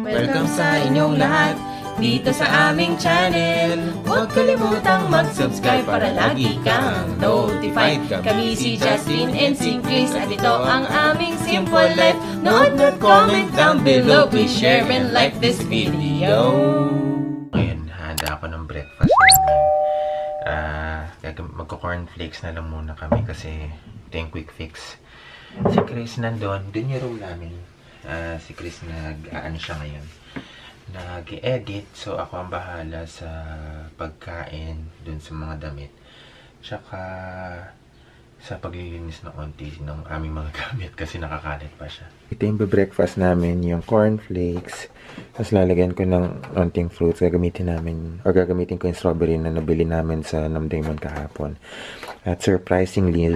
Welcome sa inyong lahat dito sa aming channel. Huwag kalimutang mag-subscribe para lagi kang notified. Kami si Justin and si Chris at ito ang aming Simple Life. Nood at comment down below. Please share and like this video. Ngayon, handa ako ng breakfast namin. Magko-cornflakes na lang muna kami kasi ito yung quick fix. Si Chris nandun, dun yung room namin. Si Chris nag-ano siya ngayon. Nag-edit, so ako ang bahala sa pagkain dun sa mga damit. Tsaka sa paglilinis ng onti ng aming mga gamit kasi nakakalit pa siya. Ito yung breakfast namin, yung cornflakes. Tapos lalagyan ko ng onting fruits. Gagamitin ko yung strawberry na nabili namin sa Namdaymon kahapon. At surprisingly,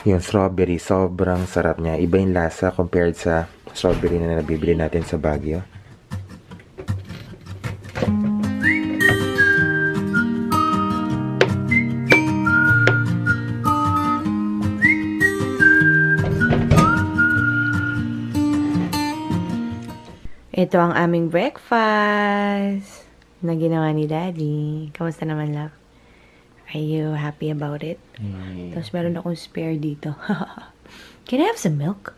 yung strawberry, sobrang sarap niya. Iba yung lasa compared sa strawberry na nabibili natin sa Baguio. Ito ang aming breakfast na ginawa ni Daddy. Kamusta naman, love? Are you happy about it? Tapos meron akong spare dito. Can I have some milk?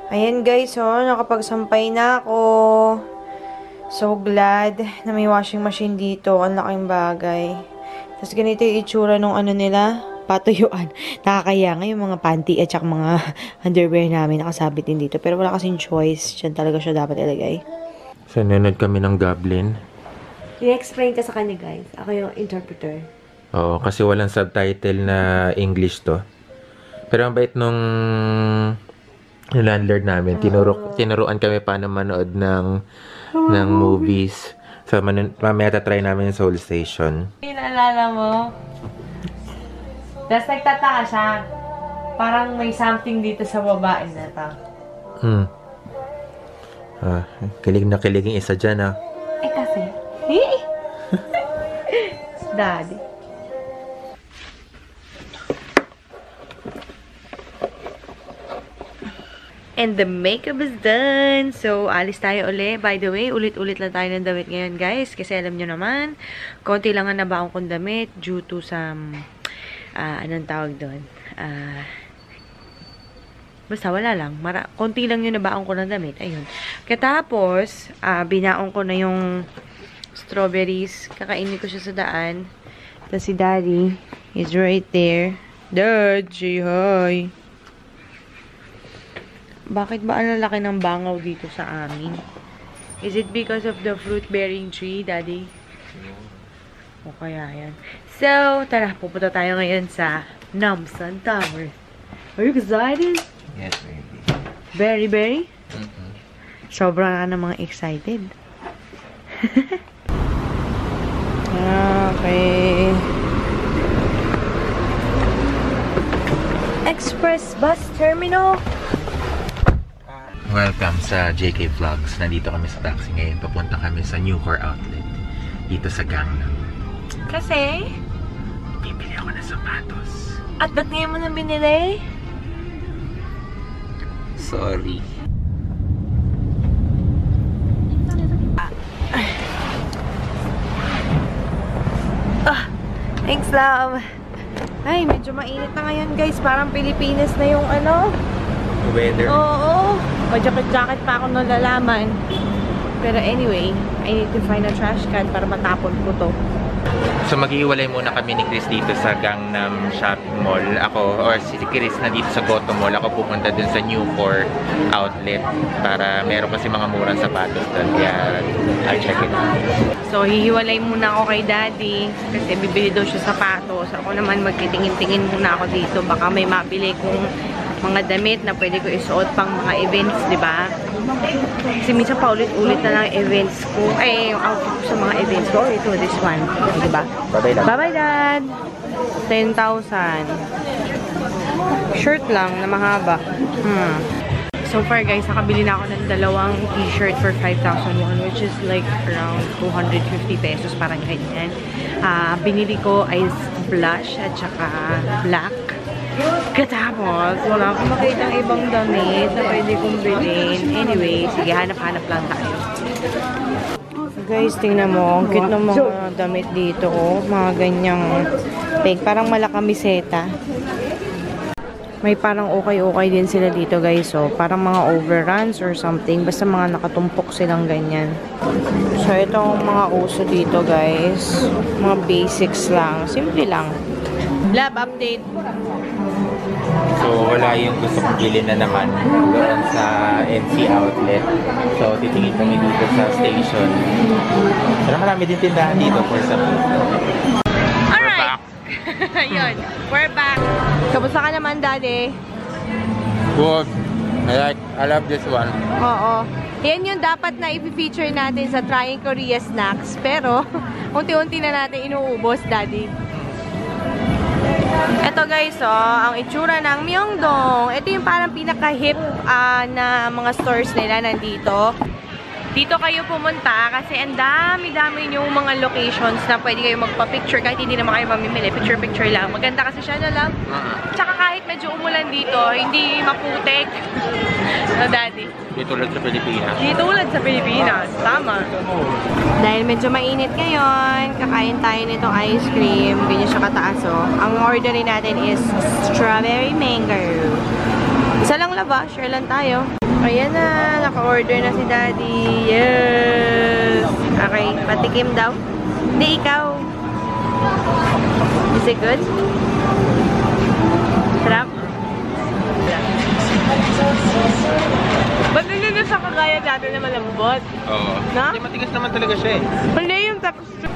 Ayan guys, nakapagsampay na ako. So glad na may washing machine dito. Ang laking bagay. Tapos ganito yung itsura nung ano nila, patuyuan. Nakakaya nga yung mga panty at saka mga underwear namin nakasabit din dito. Pero wala kasing choice. Diyan talaga siya dapat ilagay. So, nanood kami ng Goblin. I-explain ka sa kanya guys. Ako yung interpreter. Oo, kasi walang subtitle na English to. Pero ang bait nung landlord namin, tinuruan kami paano manood ng movies. So, mamaya tatry namin yung Soul Station. Pinaalala mo? Tapos nagtataka siya. Parang may something dito sa babae na to. Kilig na kilig yung isa dyan, Eh kasi. Daddy. And the makeup is done. So, alis tayo uli. By the way, ulit-ulit lang tayo ng damit ngayon, guys. Kasi alam nyo naman, konti lang ang nabaong kong damit due to some, anong tawag doon? Basta wala lang. Konti lang yung nabaong ko ng damit. Ayun. Katapos, binaong ko na yung strawberries. Kakainin ko siya sa daan. Tapos si Daddy is right there. Dad, say hi. Bakit ba ang laki ng bangaw dito sa amin? Is it because of the fruit-bearing tree, Daddy? O kaya yan. So, tara, pupunta tayo ngayon sa Namsan Tower. Are you excited? Yes, baby. Very, very? Sobrang ka namang excited. Okay. Express Bus Terminal. Welcome sa JK Vlogs. Nandito kami sa taxi ngayon. Papunta kami sa Nucor Outlet. Dito sa Gangnam. Kasi? Bibili ako ng sapatos. At ba't ngayon mo nang binili? Sorry. Thanks, love. Ay, medyo mainit na ngayon, guys. Parang Pilipinas na yung ano. Weather. Oo. Pa-jacket-jacket pa ako nalalaman. Pero anyway, I need to find a trash can para matapon ko to. So maghihiwalay muna kami ni Chris dito sa Gangnam Shopping Mall. Ako, or si Chris na dito sa Goto Mall. Ako pupunta dun sa Nucor Outlet para meron kasi mga murang sapatos doon. Kaya I'll check it out. So hihiwalay muna ako kay Daddy kasi bibili daw siya sapatos. Ako naman magtitingin-tingin muna ako dito. Baka may mabili kong mga damit na pwede ko isuot pang mga events, di ba? Kasi minsan paulit-ulit na lang events ko. Ay, yung outfit ko sa mga events ko. Ito, this one. Di ba? Bye-bye, Dad. Bye-bye, Dad! 10,000. Shirt lang na mahaba. So far, guys, nakabili na ako ng dalawang t-shirt for 5,001, which is like around 250 pesos, parang ganyan. Binili ko is blush at saka black. Katapos, wala akong makitang ibang damit na pwede kong bilhin. Anyway, sige, hanap-hanap lang tayo. Guys, tingnan mo. Ang cute ng mga damit dito. Oh. Mga ganyang peg. Parang malakamiseta. May parang okay-okay din sila dito, guys. Oh. Parang mga overruns or something. Basta mga nakatumpok silang ganyan. So, ito ang mga uso dito, guys. Mga basics lang. Simple lang. Lab update. So, wala yung gusto kong bilhin na naman doon sa NC Outlet. So, titingin kami dito sa station. Pero marami din tindahan dito for some reason. Alright! Yun. We're back. Kamusta ka naman, Daddy? Good. I love this one. Oo. Yan yung dapat na i-feature natin sa Trying Korea Snacks. Pero, unti-unti na natin inuubos, Daddy. Ito guys, ang itsura ng Myeongdong. Ito yung parang pinaka-hip na mga stores nila nandito. Dito kayo pumunta kasi ang dami-dami yung mga locations na pwede kayo magpa-picture kahit hindi naman kayo mamimili. Picture-picture lang. Maganda kasi siya na lang. Tsaka kahit medyo umulan dito, hindi maputik. No, Daddy? Dito tulad sa Pilipinas. Dito tulad sa Pilipinas. Tama. Dahil medyo mainit ngayon, kakain tayo nitong ice cream. Ganyan siya kataas, oh. Ang orderin natin is strawberry mango. Isa lang laba, share lang tayo. Ayan na, naka-order na si Daddy. Yes! Okay, patikim daw. Hindi, ikaw. Is it good? Sarap? Ba't hindi na sa kagaya dati na malambot? Oo. Na? Hindi, matigas naman talaga siya eh. Hindi yung texture.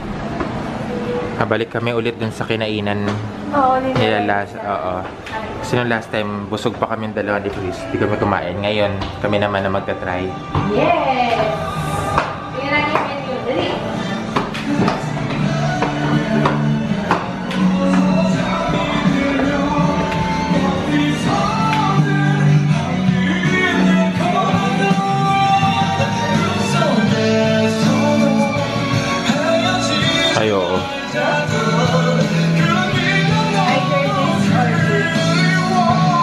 Balik kami ulit dun sa kinainan nila last, kasi nung last time, busog pa kami dalawa ni Chris. Hindi kami kumain. Ngayon, kami naman na magta-try. Yes! Tingnan natin yung menu. Dali! Ay, oo.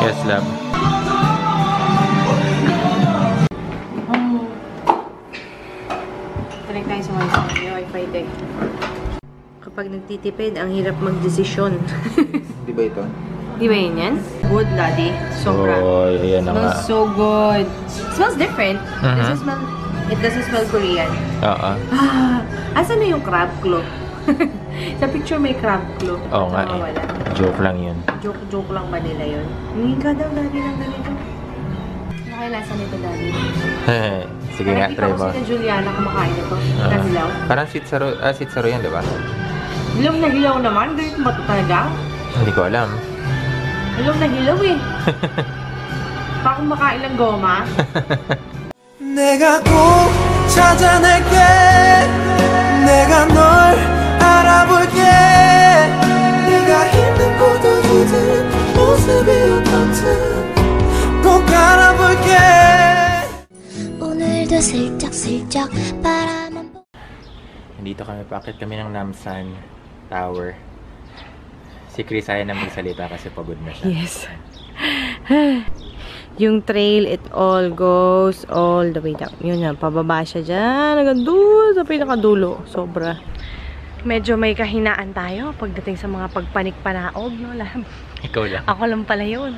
Yes, love. Connect tayo sa Wi-Fi. May Wi-Fi din. Kapag nagtitipid, ang hirap magdesisyon. Di ba ito? Di ba yun yan? Good, Daddy. Sobra. Oh, yan na nga. Smells so good. Smells different. It doesn't smell Korean. Oo. Asan na yung crab claw? Sa picture may crab claw. Oo nga eh. Joke lang yun. Joke lang ba nila yun? Hindi ka daw, Daddy, lang ganito. Ano kaya lasa nito, Daddy? Sige nga, try mo. Parang kita Juliana kumakain ito. Nahilaw. Parang sweet saro yan, di ba? Hilaw na hilaw naman. Ganito ba ito talaga? Hindi ko alam. Hilaw na hilaw eh. Baka kumakain ng goma. 내가 꼭 찾아낼게 내가 널 알아볼게 네가 힘든 것도 젖은 모습이었던지 꼭 알아볼게 오늘도 슬쩍슬쩍 바라만 Dito kami, paakit kami ng Namsan Tower. Si Chris ayaw na magsalita kasi pagod na siya. Yes. Yung trail, it all goes all the way down. Yun na, pababa siya dyan. Hanggang doon sa pinakadulo. Sobra. Medyo may kahinaan tayo pagdating sa mga pagpanik-panaog, no? Ikaw lang. Ako lang pala yun.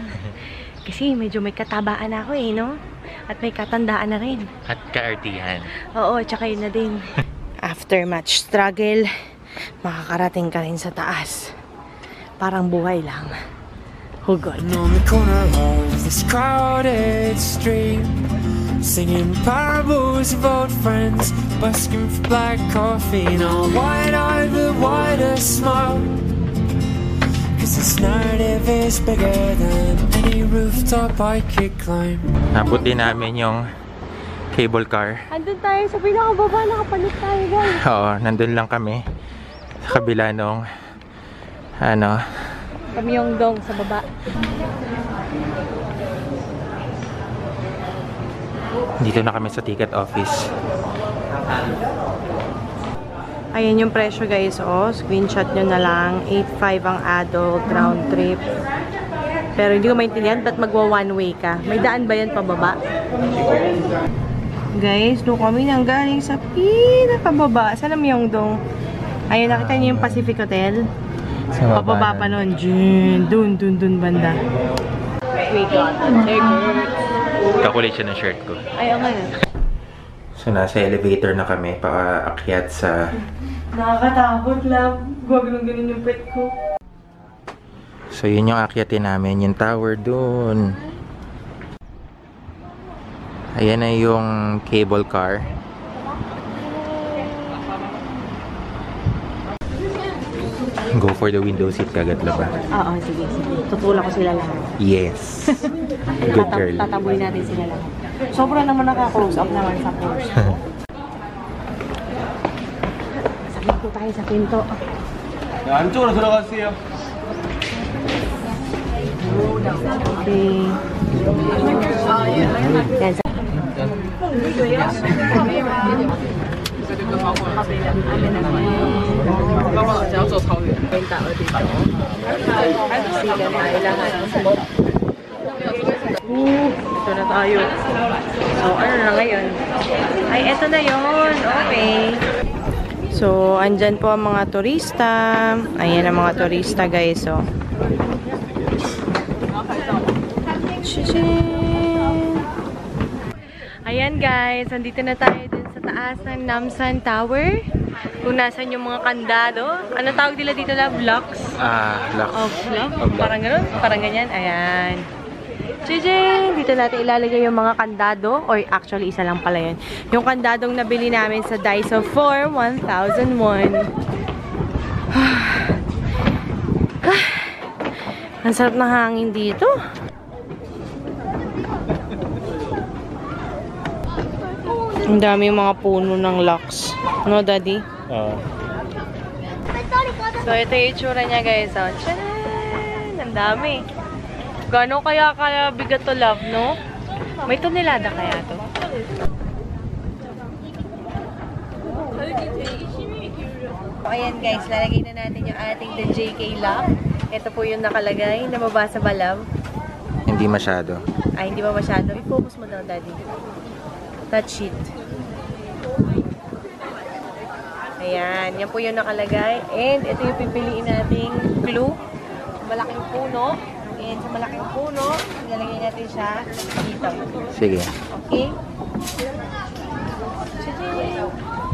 Kasi medyo may katabaan ako eh, no? At may katandaan na rin. At kaartihan. Oo, tsaka yun na din. After much struggle, makakarating ka rin sa taas. Parang buhay lang. Oh God. on the corner of this crowded street singing parables of old friends busking for black coffee now wide-eyed with widest smile cause this narrative is bigger than any rooftop I could climb. Nabot din namin yung cable car. Andun tayo sa pinakababa, nakapalit tayo guys. Oo, nandun lang kami. Sa kabila nung Myeongdong sa baba. dito na kami sa ticket office. Ayan yung presyo guys, oh. Screenshot nyo na lang. 8.5 ang adult round trip. Pero hindi ko maintindihan ba't magwa one way ka. May daan ba yan pababa? Guys, doon kami nang galing sa pinakababa. Saan ang Myeongdong? Ayun, nakita niyo yung Pacific Hotel? Pababa pa nun. Dun banda. We got the ticket. Kakulit siya ng shirt ko. Ay, okay. So, nasa elevator na kami. Paakyat sa... Nakakatakot, love. Ganun yung pet ko. So, yun yung akyatin namin. Yung tower dun. Ayan na yung cable car. Go for the window seat kagad ba? Oo, sige. Tutulak ko sila lahat. Yes. Good girl. Tataboy natin sila lahat. Sobra naman naka-close up naman sa post. Sakit ko tayo sa pinto. 안쪽으로 들어가세요. Okay. Yan. Ito na tayo. So, ano na ngayon? Ay, eto na yun. Okay. So, andyan po ang mga turista. Ayan ang mga turista, guys. So, ayan, guys. Andito na tayo dun sa taas ng Namsan Tower. Kung nasan yung mga kandado. Ano tawag nila dito na? Blocks? Locks. Of lock? Parang gano'n? Parang ganyan? Ayan. Chijing! Dito natin ilalagay yung mga kandado. Or actually, isa lang pala yun. Yung kandadong nabili namin sa Daiso for 1,001. Ang sarap na hangin dito. Ang dami yung mga puno ng locks. No, Daddy? So, ito yung itsura niya, guys. Oh. Tcharan! Ang dami. Gano'n kaya bigat to, love, no? May tonelada kaya to? Ayan, guys. Lalagay na natin yung ating The JK lock. Ito po yung nakalagay. Namabasa ba, love? Hindi masyado. Ay, hindi ba masyado? I-focus mo daw, Daddy. Touch it. Ayan. Yan po yung nakalagay. And ito yung pipiliin nating clue. Malaking puno. And sa malaking puno, ilalagay natin siya dito. Sige. Okay?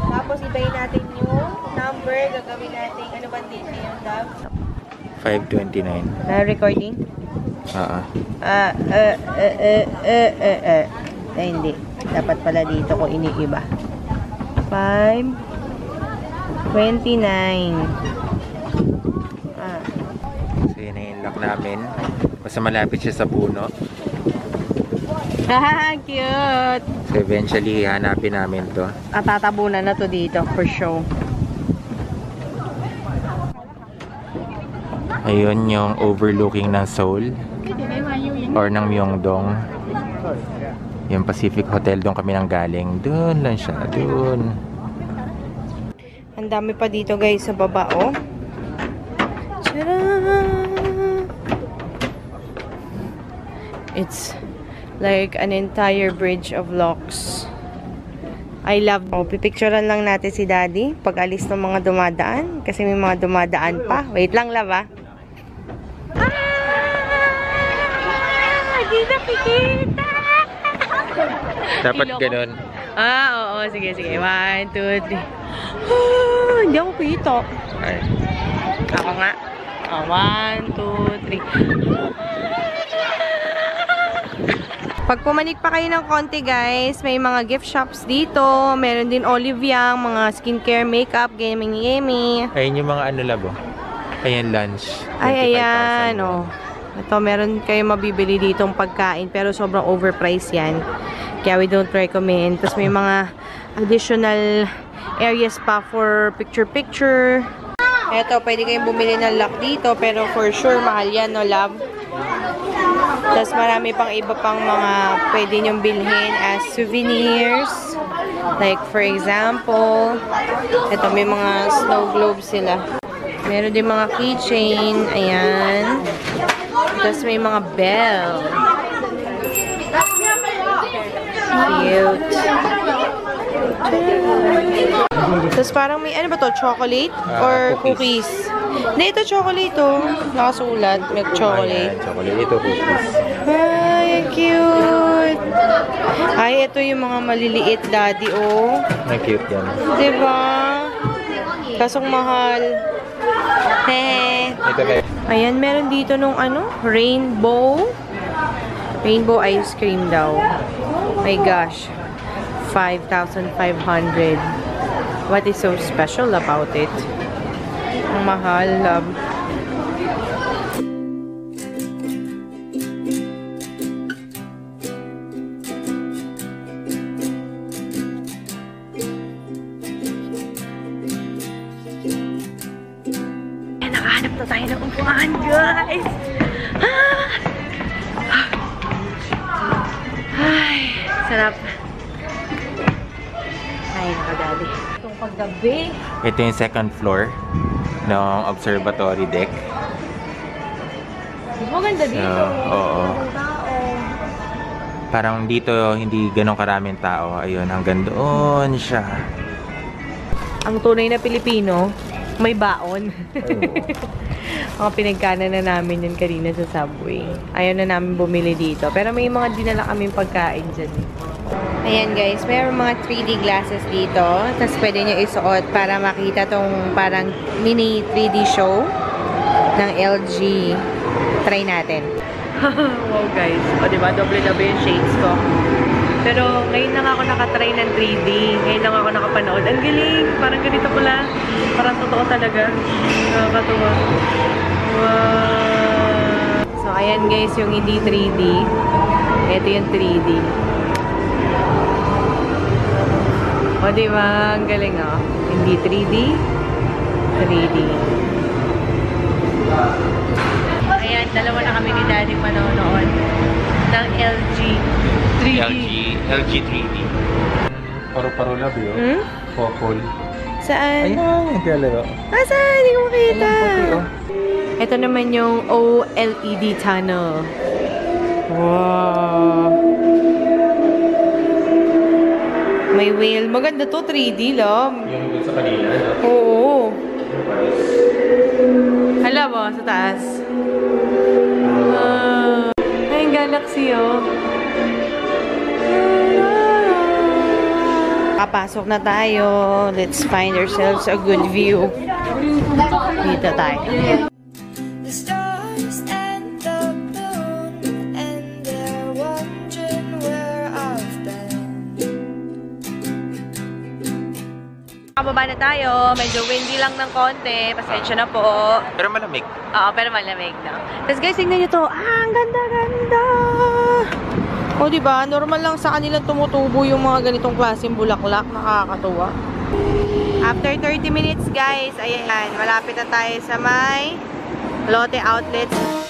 Tapos ibayin natin yung number. Gagawin natin, ano ba dito yung love? 529. Na-recording? Ay, hindi. Dapat pala dito ko iniiba. 529. So, yun na yung lock namin. Basta malapit siya sa puno. Cute! So, eventually, hanapin namin to. At tatabunan na to dito, for sure. Ayun yung overlooking ng Seoul. Or ng Myeongdong. Yung Pacific Hotel, doon kami nang galing. Doon lang siya. Doon. Ang dami pa dito, guys, sa baba, oh. Tcharam! It's like an entire bridge of locks. I love. Oh, pipicturean lang natin si Daddy pag alis ng mga dumadaan. Kasi may mga dumadaan pa. Wait lang, love, ah. Hindi na pikita! Dapat ganun. Oo. Sige. 1, 2, 3. Hindi ako kita. Ay. Ako nga. 1, 2, 3. Pag pumanik pa kayo ng konti, guys, may mga gift shops dito. Meron din Olive Young, mga skincare, makeup, gaming. Ayun yung mga ano labo. Ayan, lunch. Ay, ayan. Oh. Ito, meron kayo mabibili ditong pagkain, pero sobrang overpriced yan. Kaya we don't recommend. Tapos may mga additional areas pa for picture-picture. Ito, pwede kayong bumili ng lock dito, pero for sure, mahal yan, no, love? Tapos marami pang iba pang mga pwede nyong bilhin as souvenirs. Like, for example, ito, may mga snow globes sila. Meron din mga keychain. Ayan. Tapos may mga bell. Cute. Tapos parang may, ano ba to? Chocolate? Or cookies? Hindi, ito chocolate oh. Nakasulat. Milk chocolate. Chocolate. Ito cookies. Ay, cute. Ay, ito yung mga maliliit, daddy, oh. Ang cute yan. Diba? Kasong mahal. Hehe. Ito ba? Ayan, meron dito nung ano? Rainbow. Rainbow ice cream daw. My gosh. 5,500. What is so special about it? Ang mahal, love. Ayan, nakahanap na tayo ng upuan, guys! Ay, sarap. Ay, nakadali. Itong paggabi. Ito yung second floor ng observatory deck. Maganda dito. Oo. Parang dito hindi ganun karaming tao. Ayun, hanggang doon siya. Ang tunay na Pilipino, may baon. Mga pinagkanan na namin yun kanina sa subway. Ayaw na namin bumili dito. Pero may mga dinala kaming pagkain dyan. Ayan guys, mayroong mga 3D glasses dito. Tapos pwede nyo isuot para makita tong parang mini 3D show ng LG. Try natin. Wow guys. O diba, doble-doble yung shades ko. Pero ngayon lang ako nakatry ng 3D. Ngayon lang ako nakapanood. Ang galing! Parang ganito pala. Parang totoo talaga. Nakakatuwa. Wow! So, ayan guys, yung hindi 3D. Ito yung 3D. O, diba? Ang galing, oh. Hindi 3D. 3D. Ayan, dalawa na kami ni Daddy manonood ng LG 3D. LG 3D. Paro-paro love yun. Hmm? Popol. Saan? Ayun, naglalaro. Saan? Hindi ko makita. Ito naman yung OLED tunnel. Wow. May whale. Maganda to, 3D, love. Yung dun sa kanila, no? Oo. Hala mo, sa taas. Ay, yung galaxy, oh. Papasok na tayo. Let's find ourselves a good view. Dito tayo. The stars and the moon, and they're wondering where I've been. Kababa na tayo. Medyo windy lang ng konti. Pasensya na po. Pero malamig. Oo, pero malamig na. Tapos guys, tingnan nyo to. Ang ganda-ganda! O, diba? Normal lang sa kanilang tumutubo yung mga ganitong klaseng bulaklak. Nakakatuwa. After 30 minutes, guys, ayan. Malapit na tayo sa may Lotte Outlets.